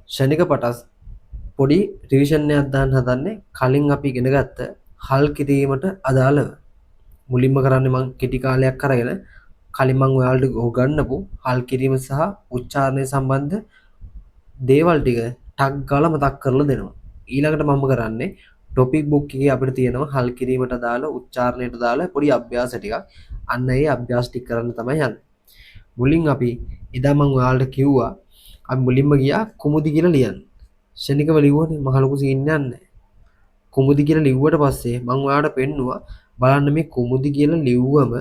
ෂණික පටස් පොඩි රිවිෂන් එකක් දාන්න හදන්නේ කලින් අපි ඉගෙන ගත්ත හල් කිරීමට අදාළව. මුලින්ම කරන්නේ මම කෙටි කාලයක් අරගෙන කලින් මම ඔයාලට උගන්වපු හල් කිරීම සහ උච්චාරණය සම්බන්ධ දේවල් ටික ටක් ගාලා මතක් කරලා දෙනවා. ඊළඟට මම කරන්නේ ටොපික් බුක් එකේ අපිට තියෙනවා හල් කිරීමට අදාළ උච්චාරණයට අදාළ පොඩි අභ්‍යාස ටිකක්. අන්න ඒ අභ්‍යාස ටික කරන්න තමයි යන්නේ. මුලින් අපි එදා මම ඔයාලට කිව්වා අපි මුලින්ම ගියා කුමුදි කියලා ලියන්න. ශනිකව ලිව්වනේ මහ ලොකු සීන් එකක් නැහැ. කුමුදි කියලා ලිව්වට පස්සේ මම ඔයාලට පෙන්නුවා බලන්න මේ කුමුදි කියලා ලිව්වම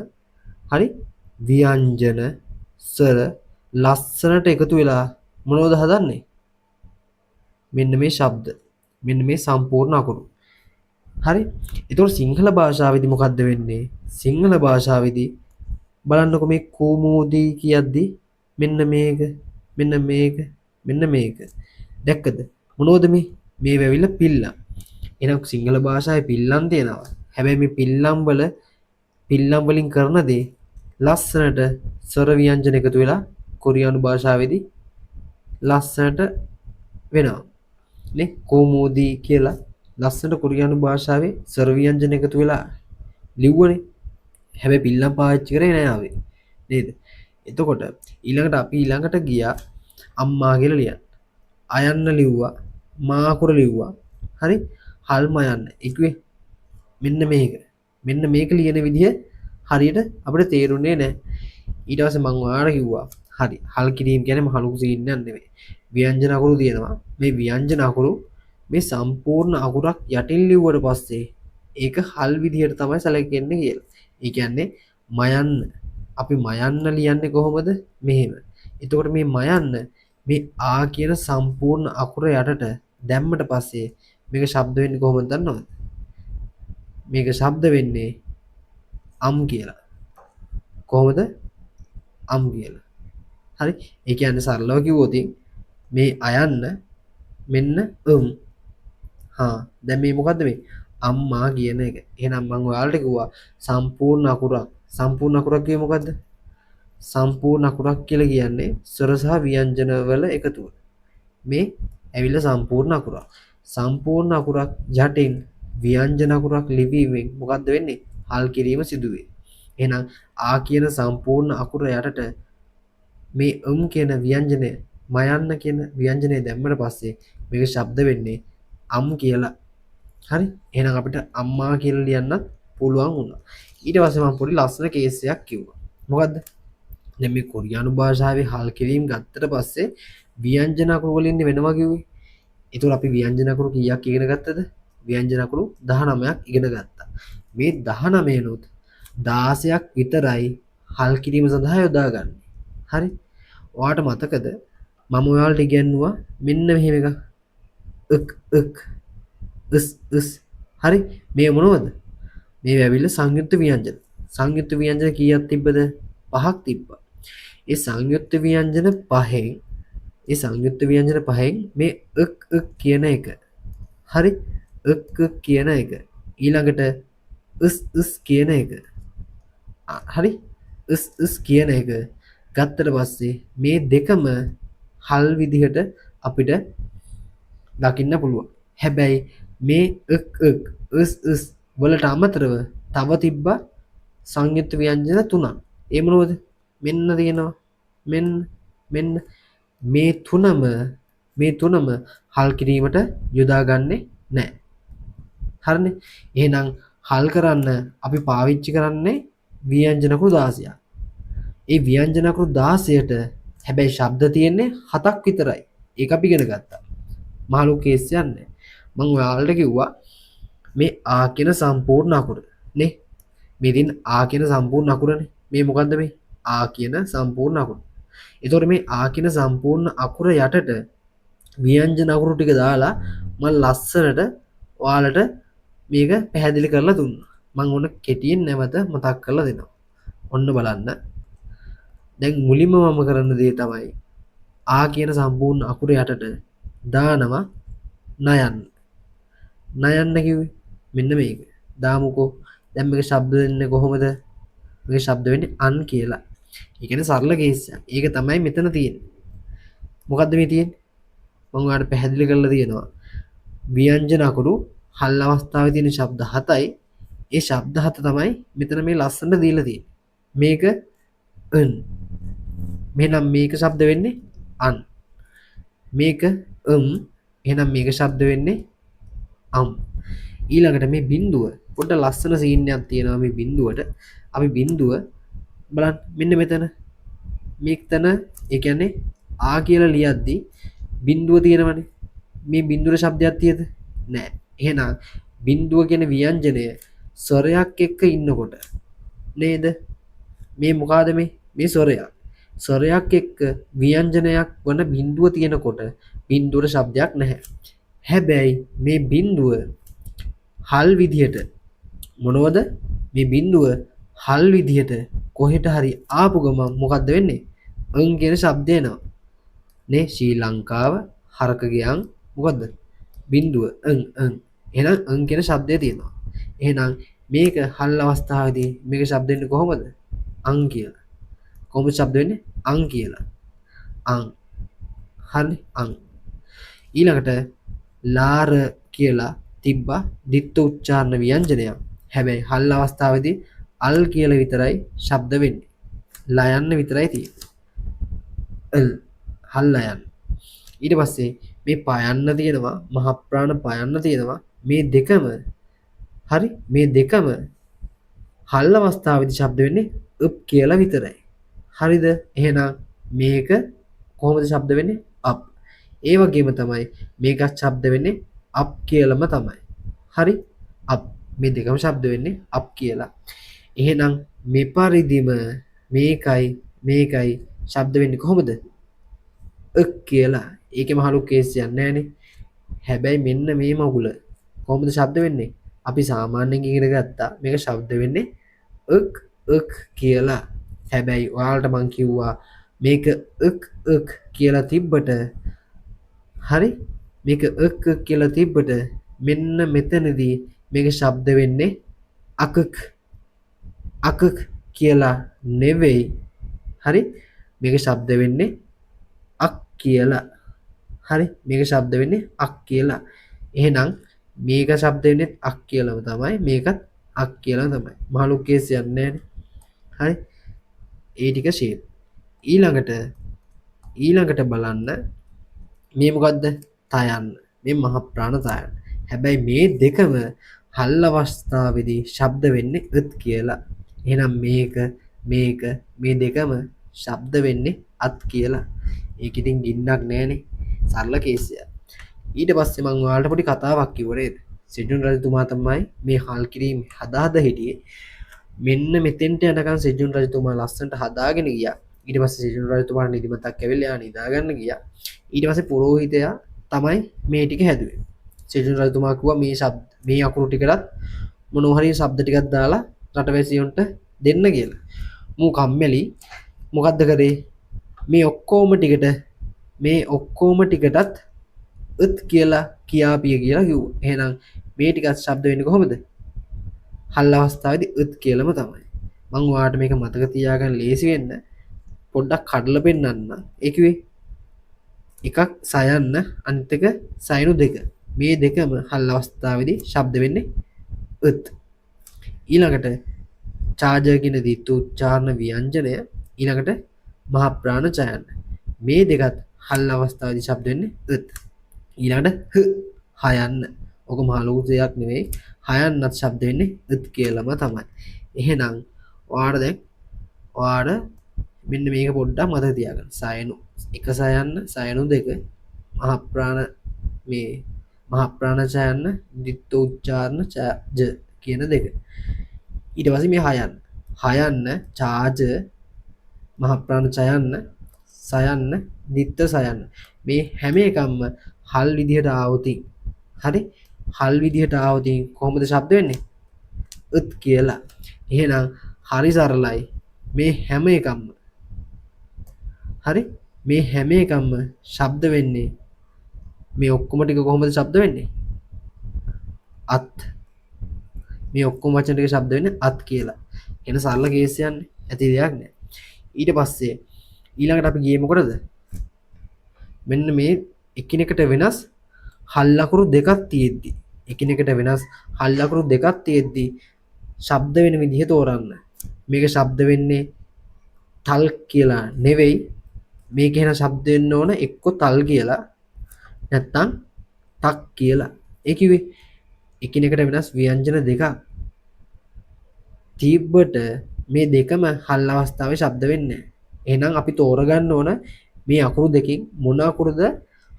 හරි ව්‍යංජන ස්වර ලස්සනට එකතු වෙලා මොනවද හදන්නේ? මෙන්න මේ ශබ්ද. මෙන්න මේ සම්පූර්ණ අකුරු. හරි? ඒතකොට සිංහල භාෂාවේදී මොකද්ද වෙන්නේ? සිංහල භාෂාවේදී බලන්නකො මේ කුමුදි කියද්දි මෙන්න මේක මෙන්න මේක මෙන්න මේක දැක්කද? මොනවද මේ? මේ වැවිලා පිල්ලම්. එහෙනම් සිංහල භාෂාවේ පිල්ලම් තියෙනවා. හැබැයි මේ පිල්ලම් වලින් කරන දේ ලස්සනට ස්වර ව්‍යංජන එකතු වෙලා කොරියානු භාෂාවේදී ලස්සනට වෙනවා. නේ කොමුදි කියලා ලස්සනට කොරියානු භාෂාවේ ස්වර ව්‍යංජන එකතු වෙලා ලිව්වනේ. හැබැයි පිල්ලම් පාවිච්චි කරේ නෑ ආවේ. නේද? එතකොට ඊළඟට ගියා අම්මා කියලා ලියන්න. අයන්න ලිව්වා. මාකුර ලිව්වා. හරි? හල්ම යන්න. ඉක්ුවේ මෙන්න මේක. මෙන්න මේක ලියන විදිහ හරියට අපිට තේරුනේ නැහැ. ඊට පස්සේ මම ඔයාලට කිව්වා හරි හල් කිරීම කියන්නේ මහ ලොකු සීන් එකක් නෙවෙයි. ව්‍යංජන අකුරු තියෙනවා. මේ ව්‍යංජන අකුරු මේ සම්පූර්ණ අකුරක් යටින් ලිව්වට පස්සේ ඒක හල් විදිහට තමයි සැලකෙන්නේ කියලා. ඒ කියන්නේ මයන්න අපි මයන්න ලියන්නේ කොහොමද? මෙහෙම. එතකොට මේ මයන්න මේ ආ කියන සම්පූර්ණ අකුර යටට දැම්මට පස්සේ මේක ශබ්ද වෙන්නේ කොහොමද දන්නවද? මේක ශබ්ද වෙන්නේ අම් කියලා. කොහොමද? අම් කියලා. හරි? ඒ කියන්නේ සරලව කිව්වොත් මේ අයන්න මෙන්න දැන් මේ මොකද්ද මේ? අම්මා කියන එක. එහෙනම් මම ඔයාලට කිව්වා සම්පූර්ණ අකුරක් කියේ මොකද්ද? සම්පූර්ණ අකුරක් කියලා කියන්නේ ස්වර සහ ව්‍යංජන වල එකතුව. මේ ඇවිල්ලා සම්පූර්ණ අකුරක්. සම්පූර්ණ අකුරක් යටින් ව්‍යංජන අකුරක් ලිවීමෙන් මොකද්ද වෙන්නේ? හල් කිරීම සිදුවේ. එහෙනම් ආ කියන සම්පූර්ණ අකුර යටට මේ කියන ව්‍යංජනය මයන්න කියන ව්‍යංජනය දැම්මට පස්සේ මේක ශබ්ද වෙන්නේ අම් කියලා. හරි? එහෙනම් අපිට අම්මා කියලා ලියන්නත් පුළුවන් වුණා. ඊට පස්සේ මම පොඩි ලස්සන කේස් එකක් කිව්වා. මොකද්ද? දැන් මේ කොරියානු භාෂාවේ හල් කිරීම ගත්තට පස්සේ ව්‍යංජන අකුරු වලින් වෙනවා කිව්වේ. ඒතකොට අපි ව්‍යංජන අකුරු කීයක් ඉගෙන ගත්තද? ව්‍යංජන අකුරු 19ක් ඉගෙන ගත්තා. මේ 19 නුත් 16ක් විතරයි හල් කිරීම සඳහා යොදාගන්නේ. හරි? ඔයාලට මතකද? මම ඔයාලට ඉගෙනුවා මෙන්න මෙහෙම එකක්. එක් ඉස් හරි? මේ මොනවද? මේ ඇවිල්ලා සංයුක්ත ව්‍යංජන. සංයුක්ත ව්‍යංජන කීයක් තිබ්බද? 5ක් තිබ්බා. ඒ සංයුක්ත ව්‍යංජන පහෙන් මේ එක් කියන එක. හරි? එක් කියන එක. ඊළඟට ඉස් කියන එක. හරි? ඉස් කියන එක ගත්තට පස්සේ මේ දෙකම හල් විදිහට අපිට දකින්න පුළුවන්. හැබැයි මේ එක් ඉස් වලට අමතරව තව තිබ්බා සංයුක්ත ව්‍යංජන 3ක්. ඒ මොනවද? මෙන්න තියෙනවා. මෙන්න මේ තුනම හල් කිරීමට යොදාගන්නේ නැහැ. හරිනේ? එහෙනම් හල් කරන්න අපි පාවිච්චි කරන්නේ ව්‍යංජන අකුරු 16ක්. ඒ ව්‍යංජන අකුරු 16ට හැබැයි ශබ්ද තියෙන්නේ 7ක් විතරයි. ඒක අපි ඉගෙන ගත්තා. මහලු කේස් යන්නේ. මම ඔයාලට කිව්වා මේ ආ කියන සම්පූර්ණ අකුර නේ. මේ දින් ආ කියන සම්පූර්ණ අකුරනේ. මේ මොකද්ද මේ? ආ කියන සම්පූර්ණ අකුර. ඒතකොට මේ ආ කියන සම්පූර්ණ අකුර යටට ව්‍යංජන අකුරු ටික දාලා මම ලස්සනට ඔයාලට මේක පැහැදිලි කරලා දුන්නා. මම ඕන කෙටියෙන් නැවත මතක් කරලා දෙනවා. ඔන්න බලන්න. දැන් මුලින්ම මම කරන දේ තමයි ආ කියන සම්පූර්ණ අකුර යටට දානවා නයන්න කිව්වේ. මෙන්න මේක. දාමුකෝ. දැන් මේක ශබ්ද දෙන්නේ කොහොමද? මේක ශබ්ද වෙන්නේ අන් කියලා. ඒ කියන්නේ සරල කේස් එකක්. ඒක තමයි මෙතන තියෙන්නේ. මොකද්ද මේ තියෙන්නේ? මම ඔයාලට පැහැදිලි කරලා තියෙනවා. ව්‍යංජන අකුරු හල් අවස්ථාවේ තියෙන ශබ්ද 7යි. ඒ ශබ්ද 7 තමයි මෙතන මේ ලස්සනට දීලා තියෙන්නේ. මේක න්. එහෙනම් මේක ශබ්ද වෙන්නේ අන්. මේක එහෙනම් මේක ශබ්ද වෙන්නේ අම්. ඊළඟට මේ බිඳුව පොඩ්ඩ ලස්සන සීන් එකක් තියෙනවා මේ බිඳුවට. අපි බිඳුව බලන්න මෙන්න මෙතන. මේකතන ඒ කියන්නේ ආ කියලා ලියද්දි බිඳුව තියෙනවනේ. මේ බිඳුවේ ශබ්දයක් තියෙද? නෑ. එහෙනම් බිඳුව කියන ව්‍යංජනය ස්වරයක් එක්ක ඉන්නකොට නේද? මේ මොකಾದ මේ ස්වරයක්. ස්වරයක් එක්ක ව්‍යංජනයක් වන බිඳුව තියෙනකොට බිඳුවට ශබ්දයක් නැහැ. හැබැයි මේ බිඳුව හල් විදියට මොනවද? මේ බිඳුව හල් විදියට කොහෙට හරි ආපු ගමන් මොකද්ද වෙන්නේ? අං කියන ශබ්දය එනවා. නේ ශ්‍රී ලංකාව හරකගේ අං මොකද්ද? බිඳුව අං. එහෙනම් අං කියන ශබ්දය තියෙනවා. එහෙනම් මේක හල් අවස්ථාවේදී මේක ශබ්ද වෙන්නේ කොහොමද? අං කියලා. කොහොමද ශබ්ද වෙන්නේ? අං කියලා. අං. හරි අං. ඊළඟට ලාර කියලා තිබ්බා ditth උච්චාරණ ව්‍යංජනයක්. හැබැයි හල් අවස්ථාවේදී අල් කියලා විතරයි ශබ්ද වෙන්නේ. ලයන්න විතරයි තියෙන්නේ. ල් හල් ලයන්න. ඊට පස්සේ මේ පයන්න තියෙනවා මහ ප්‍රාණ පයන්න තියෙනවා මේ දෙකම හරි මේ දෙකම හල් අවස්ථාවේදී ශබ්ද වෙන්නේ up කියලා විතරයි. හරිද? එහෙනම් මේක කොහොමද ශබ්ද වෙන්නේ? up. ඒ වගේම තමයි මේකත් ශබ්ද වෙන්නේ up කියලාම තමයි. හරි? up. මේ දෙකම ශබ්ද වෙන්නේ up කියලා. එහෙනම් මේ පරිදිම මේකයි ශබ්ද වෙන්නේ කොහොමද? කියලා. ඒකේ මහලු කේසියක් නැහනේ. හැබැයි මෙන්න මේ මගුල කොහොමද ශබ්ද වෙන්නේ? අපි සාමාන්‍යයෙන් ඉගෙන ගත්තා මේක ශබ්ද වෙන්නේ කියලා. හැබැයි ඔයාලට මං කිව්වා මේක කියලා තිබ්බට හරි මේක කියලා තිබ්බට මෙන්න මෙතනදී මේක ශබ්ද වෙන්නේ අකක් කියලා නෙවෙයි. හරි මේක ශබ්ද වෙන්නේ අක් කියලා. හරි මේක ශබ්ද වෙන්නේ අක් කියලා. එහෙනම් මේක ශබ්ද වෙන්නේ අක් කියලාම තමයි මේකත් අක් කියලා තමයි. මහලු කේසියක් නැහැනේ. හරි ඒ ටික ෂේප්. ඊළඟට බලන්න මේ මොකද්ද? තයන්න. මේ මහ ප්‍රාණ තයන්න. හැබැයි මේ දෙකම හල් අවස්ථාවේදී ශබ්ද වෙන්නේ ත් කියලා. එහෙනම් මේක මේ දෙකම ශබ්ද වෙන්නේ අත් කියලා. ඒක ඉතින් ගින්නක් නෑනේ. සරල කේසියක්. ඊට පස්සේ මම ඔයාලට පොඩි කතාවක් කිව්ව නේද? සෙජුන් රජතුමා තමයි මේ හල් කිරීම හදාහදා හිටියේ. මෙන්න මෙතෙන්ට යනකම් සෙජුන් රජතුමා ලස්සනට හදාගෙන ගියා. ඊට පස්සේ සෙජුන් රජතුමාට නිදිමතක් ඇවිල්ලා නිදා ගන්න ගියා. ඊට පස්සේ පුරෝහිතයා තමයි මේ ටික හැදුවේ. සෙජුන් රජතුමා කිව්වා මේ අකුරු ටිකටත් මොනවා හරි ශබ්ද ටිකක් දාලා රටවැසියන්ට දෙන්න කියලා. මූ කම්මැලි මොකද්ද කරේ? මේ ඔක්කොම ටිකටත් ත් කියලා කියාපිය කියලා කිව්වා. එහෙනම් මේ ටිකත් ශබ්ද වෙන්නේ කොහොමද? හල් අවස්ථාවේදී ත් කියලාම තමයි. මම ඔයාලට මේක මතක තියාගන්න ලේසි වෙන්න පොඩ්ඩක් කඩලා පෙන්නන්න. ඒ කිව්වේ එකක් සයන්න අනිත් එක සයනු දෙක. මේ දෙකම හල් අවස්ථාවේදී ශබ්ද වෙන්නේ ත්. ඊළඟට චාජ කියන ditth උච්චාරණ ව්‍යංජනය ඊළඟට මහ ප්‍රාණ චයන්න. මේ දෙකත් හල් අවස්ථාවේදී ශබ්ද වෙන්නේ ත්. ඊළඟට හයන්න. ඔක මහ ලොකු දෙයක් නෙවෙයි. හයන්නත් ශබ්ද වෙන්නේ ත් කියලාම තමයි. එහෙනම් ඔයාට මෙන්න මේක පොඩ්ඩක් මතක තියාගන්න. සයනු එක සයන්න සයනු දෙක මහ ප්‍රාණ චයන්න ditth උච්චාරණ ච කියන දෙක. ඊට පස්සේ මේ හයන්න චාජ මහ ප්‍රාණ චයන්න සයන්න ditth සයන්න. මේ හැම එකක්ම හල් විදිහට ආවොතින් හරි හල් විදිහට ආවොතින් කොහොමද ශබ්ද වෙන්නේ? ත් කියලා. එහෙනම් හරි සරලයි. මේ හැම එකක්ම හරි මේ හැම එකක්ම ශබ්ද වෙන්නේ මේ ඔක්කොම ටික කොහොමද ශබ්ද වෙන්නේ? අත්. මේ ඔක්කොම වචන ටික ශබ්ද වෙන්නේ අත් කියලා. එන සරල කේස් යන්නේ. ඇති දෙයක් නෑ. ඊට පස්සේ ඊළඟට අපි ගියේ මොකටද? මෙන්න මේ එකිනෙකට වෙනස් හල් ලකුණු දෙකක් තියෙද්දි එකිනෙකට වෙනස් හල් ලකුණු දෙකක් තියෙද්දි ශබ්ද වෙන විදිහ තෝරන්න. මේක ශබ්ද වෙන්නේ තල් කියලා නෙවෙයි. මේක එන ශබ්ද වෙන්න ඕන එක්ක තල් කියලා නැත්තම් තක් කියලා. ඒ කිව්වේ එකිනෙකට වෙනස් ව්‍යංජන දෙකක් තිබ්බට මේ දෙකම හල් අවස්ථාවේ ශබ්ද වෙන්නේ නැහැ. එහෙනම් අපි තෝරගන්න ඕන මේ අකුරු දෙකෙන් මොන අකුරුද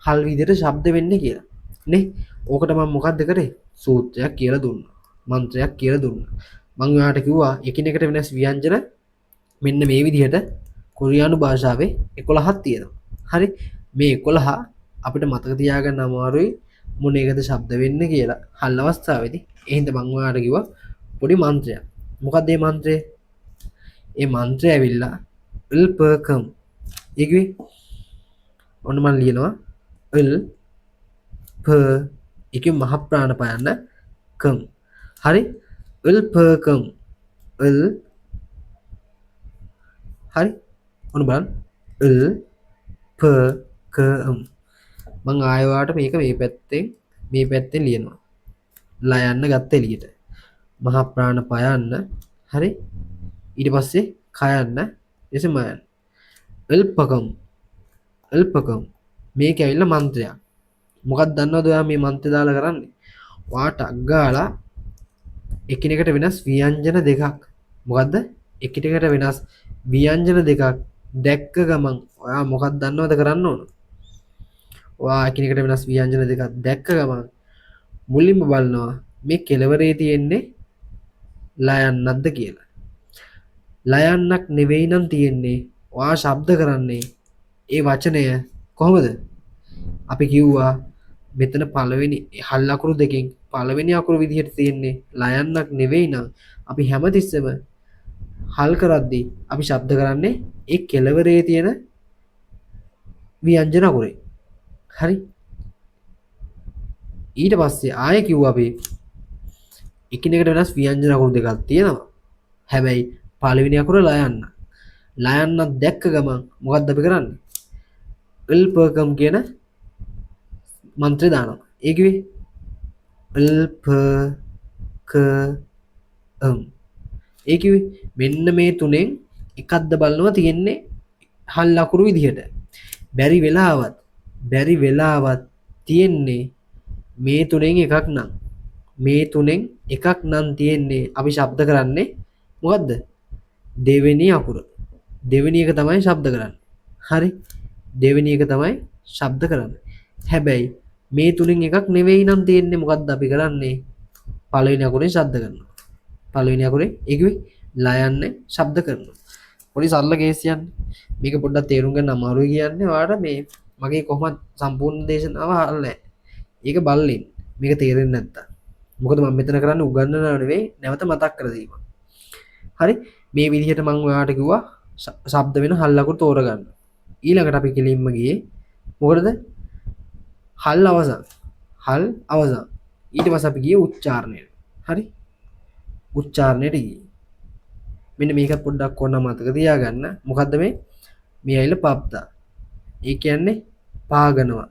හල් විදිහට ශබ්ද වෙන්නේ කියලා. නේ? ඕකට මම මොකද්ද කරේ? සූත්‍රයක් කියලා දුන්නා. මන්ත්‍රයක් කියලා දුන්නා. මම ඔයාලට කිව්වා එකිනෙකට වෙනස් ව්‍යංජන මෙන්න මේ විදිහට කොරියානු භාෂාවේ 11ක් තියෙනවා. හරි? මේ 11 අපිට මතක තියාගන්න අමාරුයි මොන එකද ශබ්ද වෙන්නේ කියලා හල් අවස්ථාවේදී. ඒ හින්දා මම ඔයාලට කිව්වා පොඩි මන්ත්‍රයක්. මොකක්ද මේ මන්ත්‍රය? ඒ මන්ත්‍රය ඇවිල්ලා ඉල්පකම්. ඒකේ ඔන්න මම ලියනවා ඉල් ප එකේ මහ ප්‍රාණ පයන්න කම්. හරි? ඉල්පකම් ඉල් හරි? ඔන්න බලන්න ඉල් ප කම්. මම ආයෙවාට මේක මේ පැත්තෙන් ලියනවා. ලයන්න ගත්ත එළියට. මහ ප්‍රාණ පයන්න. හරි? ඊට පස්සේ කයන්න එසේම යන්න. ඉල්පකම් ඉල්පකම් මේක ඇවිල්ලා මන්ත්‍රයක්. මොකක්ද දන්නවද ඔයා මේ මන්ත්‍රය දාලා කරන්නේ? ඔයාට අග්ගාලා එකිනෙකට වෙනස් ව්‍යංජන දෙකක්. මොකද්ද? එකිනෙකට වෙනස් ව්‍යංජන දෙකක් දැක්ක ගමන් ඔයා මොකක්ද දන්නවද කරන්න ඕන? ඔයා එකිනෙකට වෙනස් ව්‍යංජන දෙකක් දැක්ක ගමන් මුලින්ම බලනවා මේ කෙලවරේ තියෙන්නේ ලයන්නක්ද කියලා. ලයන්නක් නෙවෙයි නම් තියෙන්නේ ඔයා ශබ්ද කරන්නේ ඒ වචනය කොහොමද? අපි කිව්වා මෙතන පළවෙනි හල් අකුරු දෙකෙන් පළවෙනි අකුරු විදිහට තියෙන්නේ ලයන්නක් නෙවෙයි නම් අපි හැමතිස්සෙම හල් කරද්දී අපි ශබ්ද කරන්නේ ඒ කෙලවරේ තියෙන ව්‍යංජන අකුරේ. හරි? ඊට පස්සේ ආයෙ කිව්වා අපි එකිනෙකට වෙනස් ව්‍යංජන අකුරු දෙකක් තියෙනවා. හැබැයි පළවෙනි අකුර ලයන්න. ලයන්නක් දැක්ක ගමන් මොකක්ද අපි කරන්නේ? ඉල්පකම් කියන මන්ත්‍රය දානවා. ඒ කිව්වේ ඉල්පකම්. ඒ කිව්වේ මෙන්න මේ තුනෙන් එකක්ද බලනවා තියෙන්නේ හල් අකුරු විදිහට. බැරි වෙලාවත් තියෙන්නේ මේ තුනෙන් එකක් නම්. මේ තුනෙන් එකක් නම් තියෙන්නේ අපි ශබ්ද කරන්නේ මොකද්ද? දෙවෙනි අකුර. දෙවෙනි එක තමයි ශබ්ද කරන්නේ. හරි? දෙවෙනි එක තමයි ශබ්ද කරන්නේ. හැබැයි මේ තුනෙන් එකක් නෙවෙයි නම් තියෙන්නේ මොකද්ද අපි කරන්නේ? පළවෙනි අකුරෙන් ශබ්ද කරනවා. පළවෙනි අකුරේ ඒකෙවි ලයන්නේ ශබ්ද කරනවා. පොඩි සරල කේසියක්. මේක පොඩ්ඩක් තේරුම් ගන්න අමාරුයි කියන්නේ ඔයාලට මේ මගේ කොහොමද සම්පූර්ණ දේශනාව අහලා නැහැ. ඒක බලලින් මේක තේරෙන්නේ නැත්තම්. මොකද මම මෙතන කරන්නේ උගන්වනව නෙවෙයි නැවත මතක් කර දීම. හරි? මේ විදිහට මම ඔයාලට කිව්වා ශබ්ද වෙන හල් අකුරු තෝරගන්න. ඊළඟට අපි කෙලින්ම ගියේ මොකටද? හල් අවසන්. ඊට පස්සේ අපි ගියේ උච්චාරණයට. හරි? උච්චාරණයට ගියේ. මෙන්න මේක පොඩ්ඩක් ඕන මතක තියාගන්න. මොකද්ද මේ? මේ ඇයිල පබ්දා. ඒ කියන්නේ පාගනවා.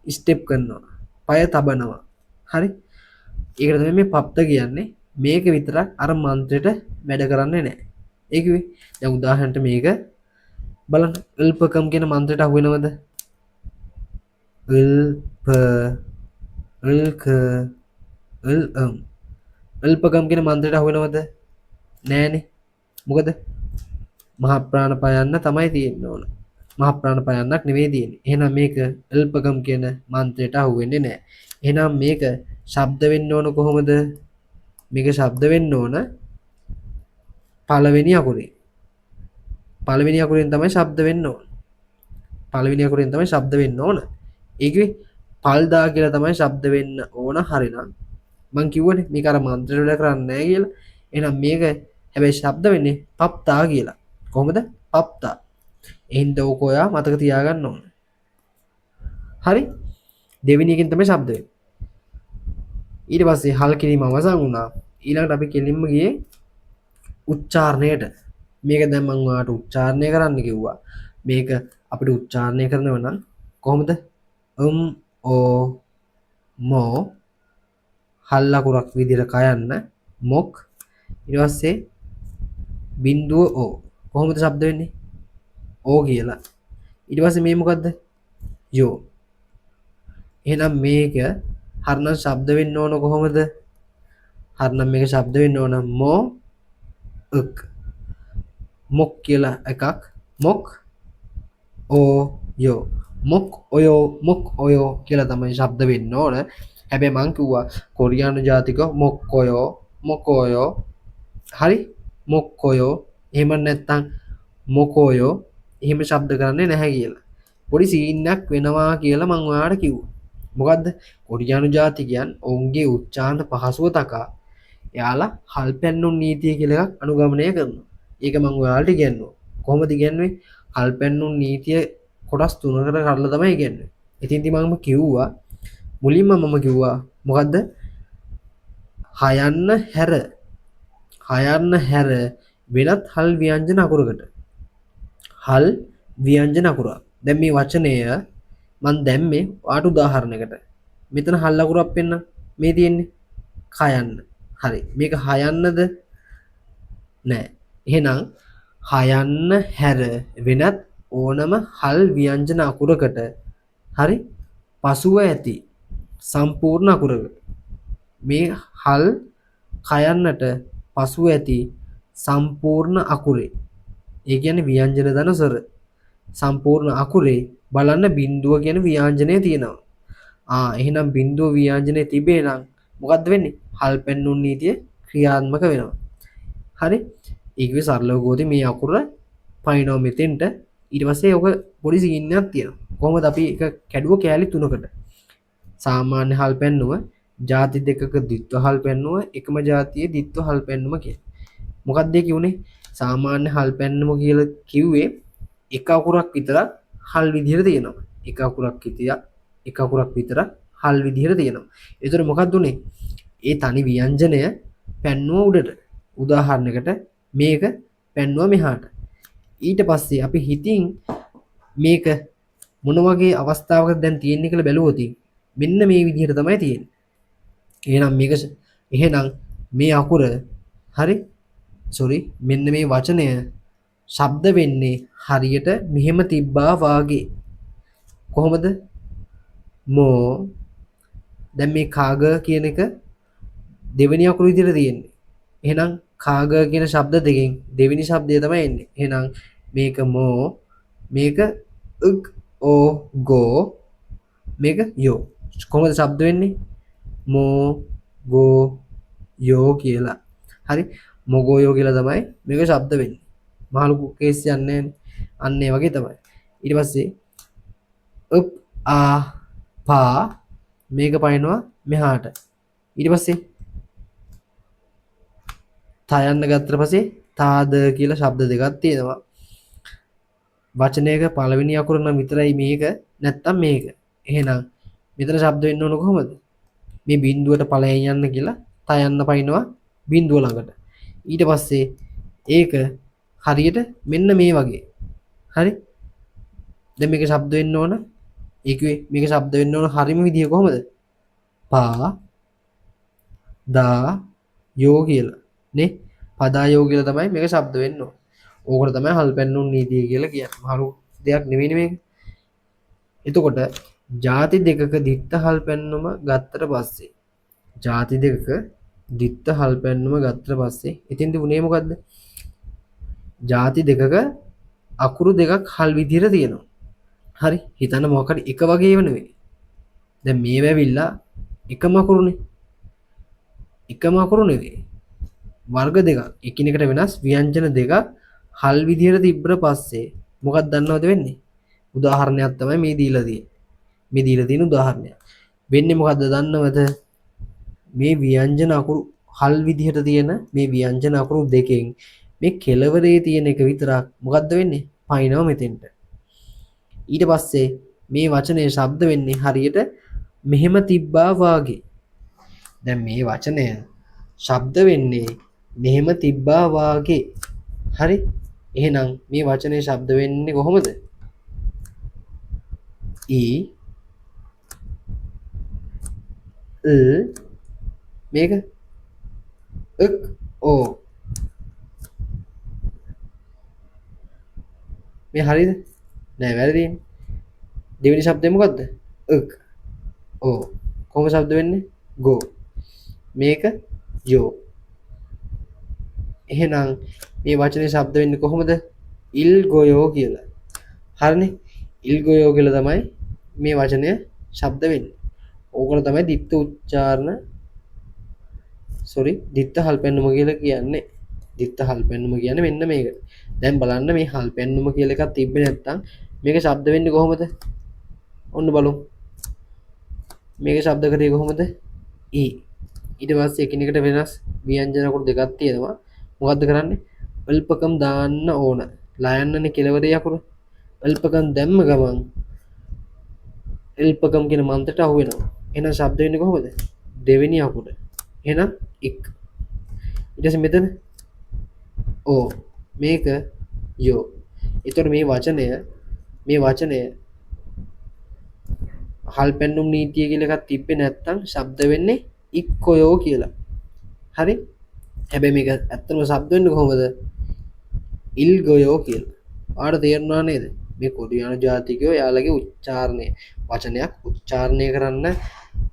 ස්ටෙප් කරනවා. පය තබනවා. හරි? ඒකට තමයි මේ පබ්ද කියන්නේ. මේක විතරක් අර මන්ත්‍රයට වැඩ කරන්නේ නැහැ. ඒ කිව්වේ දැන් උදාහරණයට මේක බලන්න ඉල්පකම් කියන මන්ත්‍රයට අහු වෙනවද? ඉල්ප ඉල්ක ඉල්ම් ඉල්පකම් කියන මන්ත්‍රයට අහු වෙනවද? නෑනේ. මොකද මහ ප්‍රාණ පයන්න තමයි තියෙන්න ඕන. මහ ප්‍රාණ පයන්නක් නෙවෙයි තියෙන්නේ. එහෙනම් මේක ඉල්පකම් කියන මන්ත්‍රයට අහු වෙන්නේ නැහැ. එහෙනම් මේක ශබ්ද වෙන්න ඕන කොහොමද? මේක ශබ්ද වෙන්න ඕන පළවෙනි අකුරේ. පළවෙනි අකුරෙන් තමයි ශබ්ද වෙන්න ඕන. පළවෙනි අකුරෙන් තමයි ශබ්ද වෙන්න ඕන. ඒකේ පල්දා කියලා තමයි ශබ්ද වෙන්න ඕන. හරිනම් මං කිව්වනේ මේක අර මන්ත්‍රය වල කරන්නේ නැහැ කියලා. එහෙනම් මේක හැබැයි ශබ්ද වෙන්නේ පප්තා කියලා. කොහොමද? පප්තා. එහෙනම් ඕක ඔයා මතක තියාගන්න ඕන. හරි? දෙවෙනි එකෙන් තමයි ශබ්ද වෙන්නේ. ඊට පස්සේ හල් කිරීම අවසන් වුණා. ඊළඟට අපි කෙලින්ම ගියේ උච්චාරණයට. මේක දැන් මම ඔයාලට උච්චාරණය කරන්න කිව්වා. මේක අපිට උච්චාරණය කරනව නම් කොහොමද ඕ මෝ හල් අකුරක් විදිහට කයන්න මොක් ඊට පස්සේ බිඳුව ඕ කොහොමද ශබ්ද වෙන්නේ ඕ කියලා ඊට පස්සේ මේ මොකද්ද යෝ එහෙනම් මේක හරිනම් ශබ්ද වෙන්න ඕන කොහොමද හරිනම් මේක ශබ්ද වෙන්න ඕන මෝ ක් මොක් කියලා එකක් මොක් ඕයෝ මොක් ඔයෝ කියලා තමයි ශබ්ද වෙන්න ඕන හැබැයි මං කිව්වා කොරියානු ජාතික මොක්කොයෝ හරි මොක්කොයෝ එහෙම නැත්නම් මොකෝයෝ එහෙම ශබ්ද කරන්නේ නැහැ කියලා පොඩි සීන් එකක් වෙනවා කියලා මං ඔයාලට කිව්වා මොකද්ද කොරියානු ජාතිකයන් ඔවුන්ගේ උච්චාරණ පහසුව තකා එයාලා හල් පැන්නුම් නීතිය කියලා එකක් අනුගමනය කරනවා ඒක මං ඔයාලට ඉගෙනුවා කොහොමද ඉගෙනුවේ හල් පැන්නුම් නීතිය කොටස් තුනකට කඩලා තමයි ඉගෙනුවේ ඉතින් මම කිව්වා මුලින්ම මම කිව්වා මොකද්ද හයන්න හැර වෙනත් හල් ව්‍යංජන අකුරකට හල් ව්‍යංජන අකුර දැන් මේ වචනය මම දැම්මේ ඔයාට උදාහරණයකට මෙතන හල් අකුරක් පෙන්න මේ තියෙන්නේ කයන්න හරි මේක හයන්නද නෑ එහෙනම් හයන්න හැර වෙනත් ඕනම හල් ව්‍යංජන අකුරකට හරි පසුව ඇති සම්පූර්ණ අකුරකට මේ හල් කයන්නට පසුව ඇති සම්පූර්ණ අකුරේ ඒ කියන්නේ ව්‍යංජන ධන ස්වර සම්පූර්ණ අකුරේ බලන්න බිඳුව කියන ව්‍යංජනය තියෙනවා එහෙනම් බිඳුව ව්‍යංජනය තිබේ නම් මොකද්ද වෙන්නේ හල් පැන්නුම් නීතිය ක්‍රියාත්මක වෙනවා හරි ඒකේ සරලව ගොතේ මේ අකුර පයින්නවා මෙතෙන්ට ඊට පස්සේ ඔක පොඩි සීන් එකක් තියෙනවා කොහොමද අපි එක කැඩුව කෑලි තුනකට සාමාන්‍ය හල් පැන්නුම ಜಾති දෙකක ද්විත්ව හල් පැන්නුම එකම ಜಾතියේ ද්විත්ව හල් පැන්නුම කියන්නේ මොකක්ද ඒ කිව්නේ සාමාන්‍ය හල් පැන්නුම කියලා කිව්වේ එක අකුරක් විතරක් හල් විදිහට තියෙනවා එක අකුරක් විතරක් හල් විදිහට තියෙනවා ඒතර මොකක්ද උනේ ඒ තනි ව්‍යංජනය පැන්නුව උඩට උදාහරණයකට මේක පැන්නුව මෙහාට ඊට පස්සේ අපි හිතින් මේක මොන වගේ අවස්ථාවකද දැන් තියෙන්නේ කියලා බැලුවොත් මෙන්න මේ විදිහට තමයි තියෙන්නේ එහෙනම් මේ අකුර හරි මෙන්න මේ වචනය ශබ්ද වෙන්නේ හරියට මෙහෙම තිබ්බා වාගේ කොහොමද මෝ දැන් මේ කාග කියන එක දෙවෙනි අකුරු විදිහට තියෙන්නේ එහෙනම් කාග කියන ශබ්ද දෙකෙන් දෙවෙනි ශබ්දය තමයි එන්නේ එහෙනම් මේක මෝ මේක ක් ඕ ගෝ මේක යෝ කොහොමද ශබ්ද වෙන්නේ මෝ ගෝ යෝ කියලා හරි මොගෝ යෝ කියලා තමයි මේක ශබ්ද වෙන්නේ මහලු කේස් යන්නේ අන්න ඒ වගේ තමයි ඊට පස්සේ උප් ආ පා මේක පයින්නවා මෙහාට ඊට පස්සේ තයන්න ගත්තට පස්සේ තාද කියලා ශබ්ද දෙකක් තියෙනවා වචනයක පළවෙනි අකුර නම් විතරයි මේක නැත්තම් මේක එහෙනම් මෙතන ශබ්ද වෙන්න ඕන කොහොමද මේ බිඳුවට ඵලයෙන් යන්න කියලා තයන්න පයින්නවා බිඳුව ළඟට ඊට පස්සේ ඒක හරියට මෙන්න මේ වගේ හරි දැන් මේක ශබ්ද වෙන්න ඕන ඒකුවේ මේක ශබ්ද වෙන්න ඕන හරිම විදිය කොහොමද පා දා යෝ කියලා නේ පදා යෝ කියලා තමයි මේක ශබ්ද වෙන්න ඕන ඕකට තමයි හල් පැන්නුම් නීතිය කියලා කියන්නේ මහලු දෙයක් නෙවෙයි මේක එතකොට ಜಾති දෙකක දිත්ත හල් පැන්නුම ගත්තට පස්සේ ಜಾති දෙකක දිත්ත හල් පැන්නුම ගත්තට පස්සේ ඉතින්ද උනේ මොකද්ද ಜಾති දෙකක අකුරු දෙකක් හල් විදිහට තියෙනවා හරි හිතන්න මොකක් හරි එක වගේව නෙවෙයි දැන් මේ වැවිලා එකම අකුරු නෙවෙයි වර්ග දෙකක් එකිනෙකට වෙනස් ව්‍යංජන දෙකක් හල් විදිහට තිබ්බට පස්සේ මොකක්ද දන්නවද වෙන්නේ උදාහරණයක් තමයි මේ දීලා තියෙන උදාහරණය වෙන්නේ මොකද්ද දන්නවද මේ ව්‍යංජන අකුරු හල් විදිහට තියෙන මේ ව්‍යංජන අකුරු දෙකෙන් මේ කෙලවරේ තියෙන එක විතරක් මොකද්ද වෙන්නේ පයින්නවා මෙතෙන්ට ඊට පස්සේ මේ වචනේ ශබ්ද වෙන්නේ හරියට මෙහෙම තිබ්බා වාගේ දැන් මේ වචනය ශබ්ද වෙන්නේ මෙහෙම තිබ්බා වාගේ හරි එහෙනම් මේ වචනේ ශබ්ද වෙන්නේ කොහොමද E L මේක ක් ඕ මේ හරිද නෑ වැරදි දෙවෙනි ශබ්දය මොකද්ද ක් ඕ කොහොම ශබ්ද වෙන්නේ ගෝ මේක යෝ එහෙනම් මේ වචනේ ශබ්ද වෙන්නේ කොහොමද ඉල් ගොයෝ කියලා හරිනේ ඉල් ගොයෝ කියලා තමයි මේ වචනය ශබ්ද වෙන්නේ ඕකල තමයි දිත්ත උච්චාරණ දිත්ත හල් පැන්නුම කියලා කියන්නේ දිත්ත හල් පැන්නුම කියන්නේ මෙන්න මේක දැන් බලන්න මේ හල් පැන්නුම කියලා එකක් තිබ්බේ නැත්තම් මේක ශබ්ද වෙන්නේ කොහොමද ඔන්න බලමු මේක ශබ්ද කරේ කොහොමද ඊ ඊට පස්සේ එකිනෙකට වෙනස් ව්‍යංජන අකුරු දෙකක් තියෙනවා මොකද්ද කරන්නේ අල්පකම් දාන්න ඕන ලයන්නනේ කෙලවරේ අකුරු අල්පකම් දැම්ම ගමන් අල්පකම් කියන මන්ත්‍රයට අහු වෙනවා එහෙනම් ශබ්ද වෙන්නේ කොහොමද දෙවෙනි අකුර එහෙනම් එක් ඊට පස්සේ මෙතන ඕ මේක යෝ ඒතර මේ වචනය හල් පැන්නුම් නීතිය කියලා එකක් තිබ්බේ නැත්තම් ශබ්ද වෙන්නේ ඉක්කොයෝ කියලා හරි හැබැයි මේක ඇත්තම ශබ්ද වෙන්නේ කොහොමද ඉල් ගොයෝ කියලා ආට තේරුණා නේද මේ කොරියානු ජාතිකයෝ යාළගේ උච්චාරණය වචනයක් උච්චාරණය කරන්න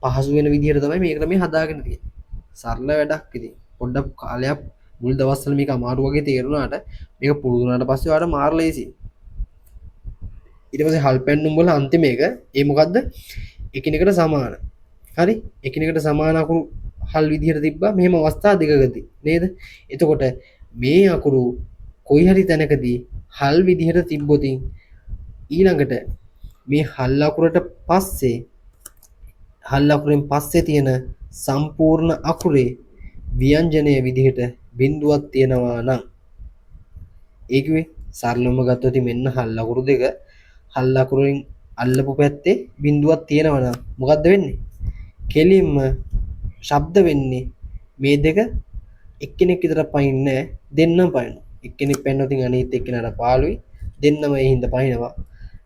පහසු වෙන විදිහට තමයි මේකට මේ හදාගෙන තියෙන්නේ සරල වැඩක් ඉතින් පොඩ්ඩක් කාලයක් මුල් දවස්වල මේක අමාරු වගේ තේරුණාට මේක පුරුදු වුණාට පස්සේ ඔයාලට මාර ලේසියි ඊට පස්සේ හල් පැන්නුම් වල අන්තිම එක ඒ මොකද්ද එකිනෙකට සමාන හරි එකිනෙකට සමාන අකුරු හල් විදිහට තිබ්බා මෙහෙම අවස්ථා දෙකකදී නේද එතකොට මේ අකුරු කොයි හරි තැනකදී හල් විදිහට තිබ්බොතින් ඊළඟට මේ හල් අකුරට පස්සේ හල් අකුරෙන් පස්සේ තියෙන සම්පූර්ණ අකුරේ ව්‍යංජනයේ විදිහට බිඳුවක් තියෙනවා නම් ඒ කිව්වේ සරලවම ගත්තොත් මෙන්න හල් අකුරු දෙක හල් අකුරෙන් අල්ලපු පැත්තේ බිඳුවක් තියෙනවා නම් මොකද්ද වෙන්නේ කෙලින්ම ශබ්ද වෙන්නේ මේ දෙක එක්කෙනෙක් විතර පයින්නේ දෙන්නම පයින්නවා එක්කෙනෙක් පැන්නොත් අනිත් එක්කෙනාට පාළුයි දෙන්නම ඒ හින්දා පයින්නවා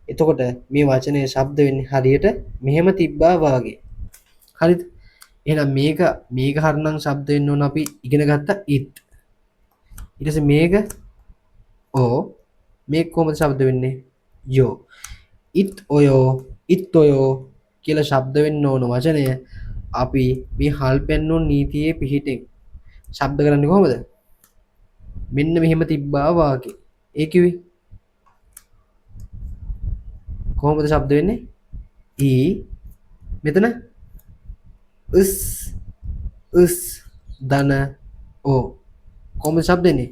එතකොට මේ වචනේ ශබ්ද වෙන්නේ හරියට මෙහෙම තිබ්බා වාගේ හරිද එහෙනම් මේක හරිනම් ශබ්ද වෙන්න ඕන අපි ඉගෙන ගත්ත it ඊට පස්සේ මේක ඕ මේක කොහොමද ශබ්ද වෙන්නේ යෝ it ඔයෝ කියලා ශබ්ද වෙන්න ඕන වචනය අපි මේ හල් පැන්නුම් නීතියේ පිහිටෙන් ශබ්ද කරන්නේ කොහොමද මෙන්න මෙහෙම තිබ්බා වාගේ ඒ කිව්වේ කොහොමද ශබ්ද වෙන්නේ ඊ මෙතන උස් දන ඕ කොහොමද ශබ්ද වෙන්නේ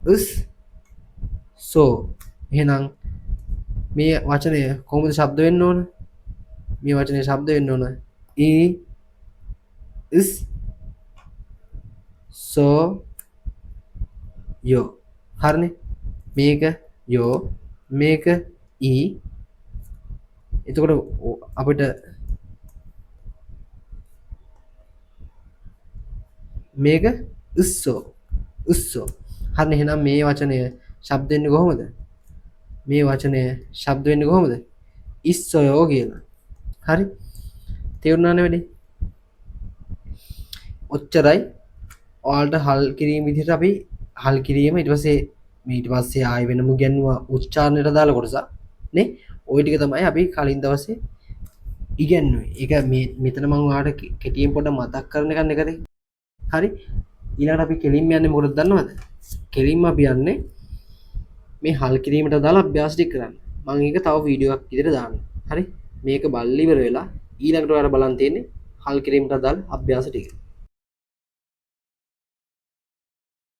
උස් සෝ එහෙනම් මේ වචනය කොහොමද ශබ්ද වෙන්න ඕන මේ වචනේ ශබ්ද වෙන්න ඕන ඊ ඉස් සෝ යෝ හරිනේ මේක යෝ මේක ඊ එතකොට අපිට මේක උස්සෝ හරිනේ එහෙනම් මේ වචනය ශබ්ද වෙන්නේ කොහොමද මේ වචනය ශබ්ද වෙන්නේ කොහොමද ඉස්සයෝ කියලා හරි තේරුණානේ වැඩි ඔච්චරයි ඔයාලට හල් කිරීම විදිහට අපි හල් කිරීම ඊට පස්සේ ආයෙ වෙනම ගැන්නුවා උච්චාරණයට දාලා කොටසක් නේ ওই ටික තමයි අපි කලින් දවසේ ඉගෙනුවේ ඒක මෙතන මම ඔයාලට කෙටියෙන් පොඩ්ඩක් මතක් කරන එක නේද හරි ඊළඟට අපි කෙලින්ම යන්නේ මොකටද දන්නවද කෙලින්ම අපි යන්නේ මේ හල් කිරීමට දාලා අභ්‍යාස ටික කරන්න මම ඒක තව වීඩියෝ එකක් විදිහට දාන්න හරි මේක බලලා ඉවර වෙලා ඊළඟට ඔයාලා බලන් තියෙන්නේ හල් කිරීමට දාලා අභ්‍යාස ටික